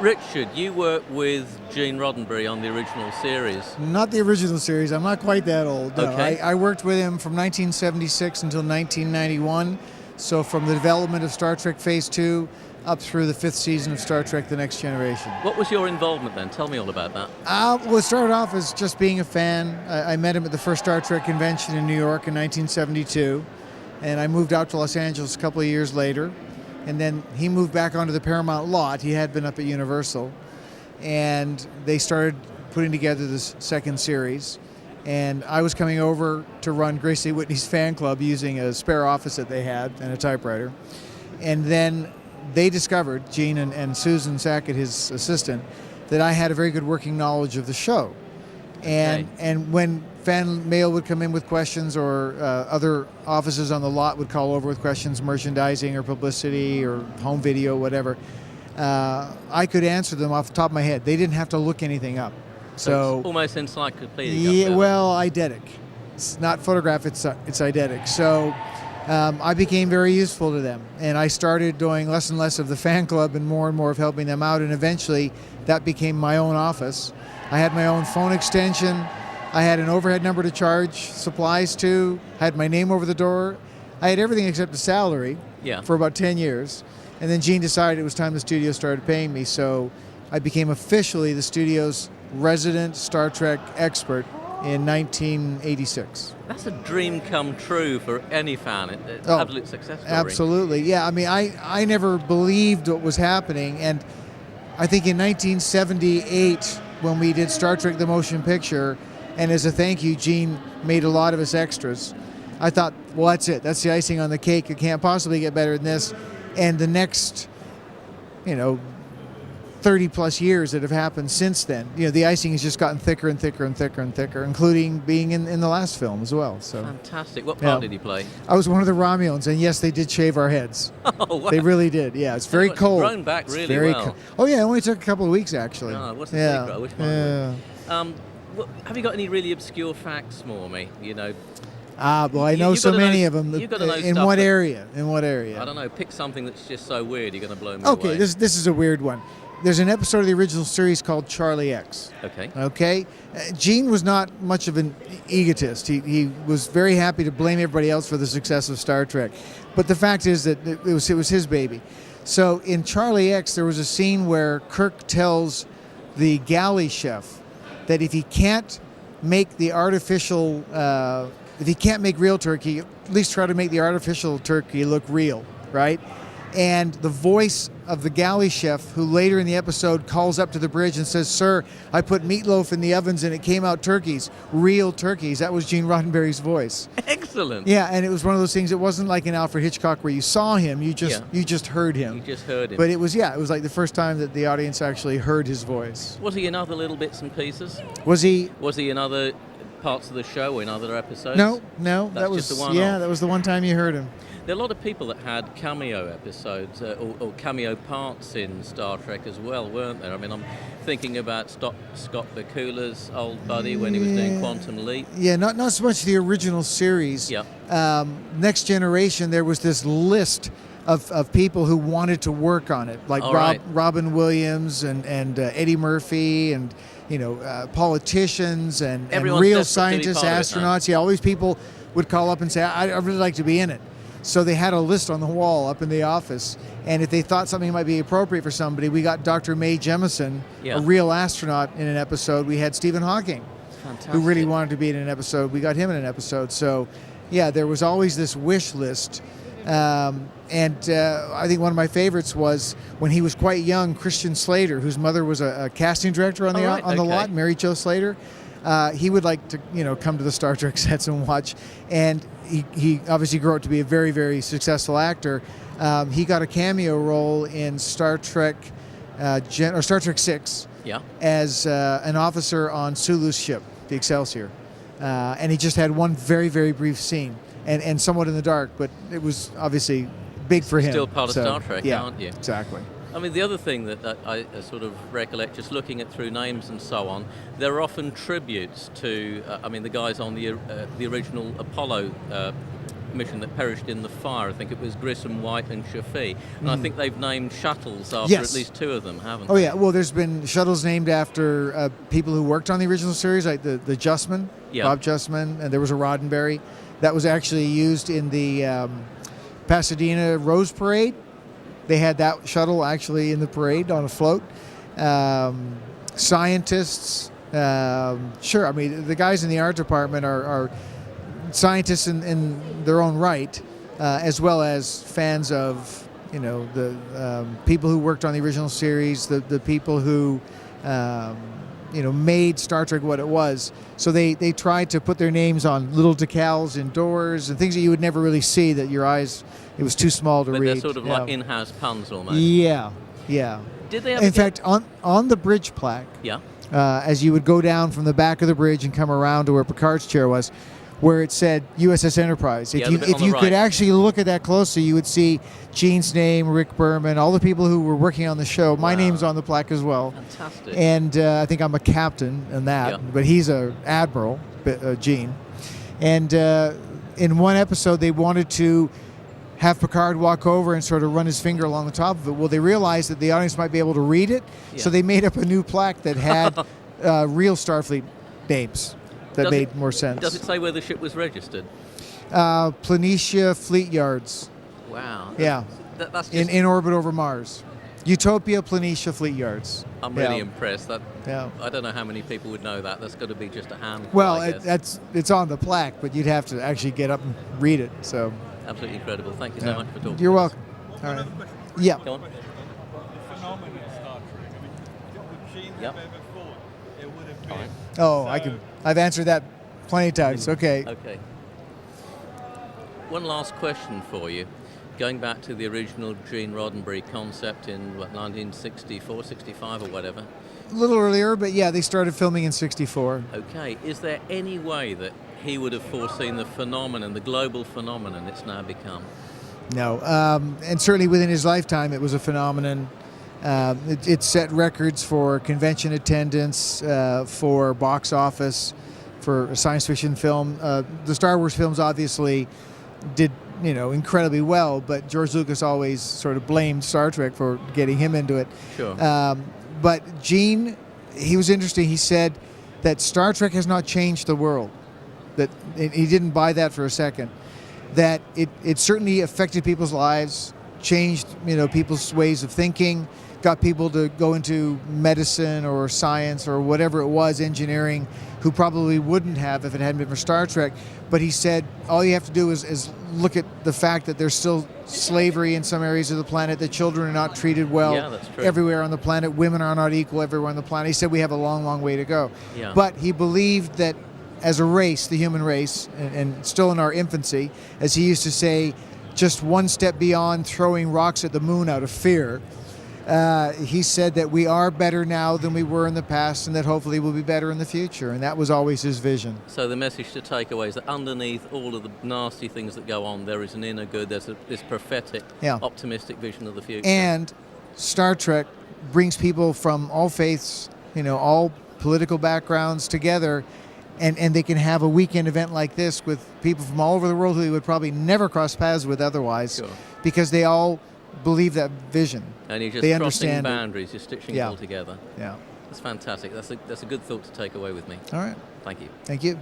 Richard, you worked with Gene Roddenberry on the original series. Not the original series. I'm not quite that old. No. Okay. I worked with him from 1976 until 1991. So from the development of Star Trek Phase 2 up through the 5th season of Star Trek The Next Generation. What was your involvement then? Tell me all about that. Well, it started off as just being a fan. I met him at the first Star Trek convention in New York in 1972. And I moved out to Los Angeles a couple of years later. And then he moved back onto the Paramount lot. He had been up at Universal. And they started putting together this second series. And I was coming over to run Gracie Whitney's fan club using a spare office that they had and a typewriter. And then they discovered, Gene and Susan Sackett, his assistant, that I had a very good working knowledge of the show. And when fan mail would come in with questions, or other offices on the lot would call over with questions, merchandising or publicity or home video, whatever, I could answer them off the top of my head. They didn't have to look anything up. So it's almost encyclopedic. Yeah, well, eidetic. It's not photograph, it's eidetic. So I became very useful to them. And I started doing less and less of the fan club and more of helping them out. And eventually that became my own office. I had my own phone extension. I had an overhead number to charge supplies to. I had my name over the door. I had everything except a salary for about 10 years. And then Gene decided it was time the studio started paying me. So I became officially the studio's resident Star Trek expert in 1986. That's a dream come true for any fan. It's an absolute success story. Absolutely, yeah. I mean, I never believed what was happening. And I think in 1978, when we did Star Trek The Motion Picture, and as a thank you, Gene made a lot of us extras, I thought, well, that's it. That's the icing on the cake. It can't possibly get better than this. And the next, 30 plus years that have happened since then, the icing has just gotten thicker and thicker and thicker and thicker, including being in the last film as well. So fantastic. What part did you play? I was one of the Romulans, and yes, they did shave our heads. Oh, wow. They really did. Yeah, it's very cold. Grown back really well. Oh yeah, it only took a couple of weeks actually. Oh, what's the secret? I wish mine would. Have you got any really obscure facts for me? Well, I know so many of them. You've got to know in stuff what area? In what area? I don't know. Pick something that's just so weird you're going to blow me away. Okay, this is a weird one. There's an episode of the original series called Charlie X. Okay. Gene was not much of an egotist. He was very happy to blame everybody else for the success of Star Trek. But the fact is that it was his baby. So in Charlie X, there was a scene where Kirk tells the galley chef that if he can't make the artificial, if he can't make real turkey, at least try to make the artificial turkey look real, right? And the voice of the galley chef, who later in the episode calls up to the bridge and says, "Sir, I put meatloaf in the ovens and it came out turkeys, real turkeys." That was Gene Roddenberry's voice. Excellent. Yeah, and it was one of those things. It wasn't like in Alfred Hitchcock where you saw him, you just heard him. You just heard him. But it was like the first time that the audience actually heard his voice. Was he in other little bits and pieces? Was he in other parts of the show or in other episodes? No. That's that was just the one. That was the one time you heard him. There are a lot of people that had cameo episodes or cameo parts in Star Trek as well, weren't there? I mean, I'm thinking about Scott Bakula's old buddy when he was doing Quantum Leap. Yeah, not so much the original series. Yeah. Next Generation, there was this list of people who wanted to work on it, like Robin Williams and Eddie Murphy and politicians and real scientists, astronauts. Yeah, all these people would call up and say, I'd really like to be in it. So they had a list on the wall up in the office, and if they thought something might be appropriate for somebody, we got Dr. Mae Jemison, a real astronaut, in an episode. We had Stephen Hawking, who really wanted to be in an episode. We got him in an episode. So, yeah, there was always this wish list. And I think one of my favorites was when he was quite young, Christian Slater, whose mother was a casting director on the lot, Mary Jo Slater. He would like to, come to the Star Trek sets and watch. And he obviously grew up to be a very, very successful actor. He got a cameo role in Star Trek Star Trek 6 as an officer on Sulu's ship, the Excelsior. And he just had one very, very brief scene and somewhat in the dark, but it was obviously big for him. Still part of Star Trek, aren't you? Exactly. I mean, the other thing that I sort of recollect, just looking at through names and so on, there are often tributes to, the guys on the original Apollo mission that perished in the fire. I think it was Grissom, White, and Chaffee. And I think they've named shuttles after Yes. at least 2 of them, haven't Oh they? yeah, well, there's been shuttles named after people who worked on the original series, like the Justman, Yeah. Bob Justman, and there was a Roddenberry that was actually used in the Pasadena Rose Parade. They had that shuttle actually in the parade on a float. Scientists, sure. I mean, the guys in the art department are scientists in their own right, as well as fans of, you know, the people who worked on the original series, the people who, you know, made Star Trek what it was. So they tried to put their names on little decals indoors and things that you would never really see, that your eyes, it was too small to But read. they're sort of like in-house puns almost. Yeah, yeah. Did they ever In fact, on the bridge plaque, Yeah. as you would go down from the back of the bridge and come around to where Picard's chair was, where it said USS Enterprise. Yeah, If you the bit on the could right. actually look at that closely, you would see Gene's name, Rick Berman, all the people who were working on the show. My Wow. name's on the plaque as well. Fantastic. And I think I'm a captain in that, Yeah. but he's a admiral, Gene. And in one episode, they wanted to have Picard walk over and sort of run his finger along the top of it. Well, they realized that the audience might be able to read it, so Yeah. they made up a new plaque that had real Starfleet names that Does made it- more sense. Does it say where the ship was registered? Planitia Fleet Yards. Wow. Yeah, That's just, in orbit over Mars. Utopia Planitia Fleet Yards. I'm really Yeah. impressed. Yeah. I don't know how many people would know that. That's got to be just a handful. Well, I guess. it's on the plaque, but you'd have to actually get up and read it. So Absolutely incredible. Thank you so yeah. much for talking. You're to us. welcome. All right. Yeah. Go on. Phenomenon Star Trek. I mean, would Gene Yep. have ever thought it would have been? Fine. Oh, so- I've answered that plenty of times. Okay. Okay. One last question for you. Going back to the original Gene Roddenberry concept in, 1964, 65 or whatever. A little earlier, but yeah, they started filming in '64. Okay, is there any way that he would have foreseen the phenomenon, the global phenomenon it's now become? No, and certainly within his lifetime, it was a phenomenon. It set records for convention attendance, for box office, for a science fiction film. The Star Wars films obviously did, you know, incredibly well, but George Lucas always sort of blamed Star Trek for getting him into it. Sure. But Gene, he was interesting. He said that Star Trek has not changed the world. That he didn't buy that for a second. That it certainly affected people's lives, changed, you know, people's ways of thinking, got people to go into medicine or science or whatever it was, engineering, who probably wouldn't have if it hadn't been for Star Trek. But he said all you have to do is look at the fact that there's still slavery in some areas of the planet, that children are not treated well Yeah, that's true. everywhere on the planet, women are not equal everywhere on the planet. He said we have a long, long way to go. Yeah. But he believed that as a race, the human race, and still in our infancy, as he used to say, just one step beyond throwing rocks at the moon out of fear. He said that we are better now than we were in the past, and that hopefully we'll be better in the future. And that was always his vision. So the message to take away is that underneath all of the nasty things that go on, there is an inner good. There's this prophetic, Yeah. optimistic vision of the future. And Star Trek brings people from all faiths, you know, all political backgrounds together, and they can have a weekend event like this with people from all over the world who they would probably never cross paths with otherwise, Sure. because they all believe that vision. And you're just They crossing understand it. boundaries, you're stitching Yeah. it all together. Yeah. That's fantastic. That's a good thought to take away with me. All right. Thank you. Thank you.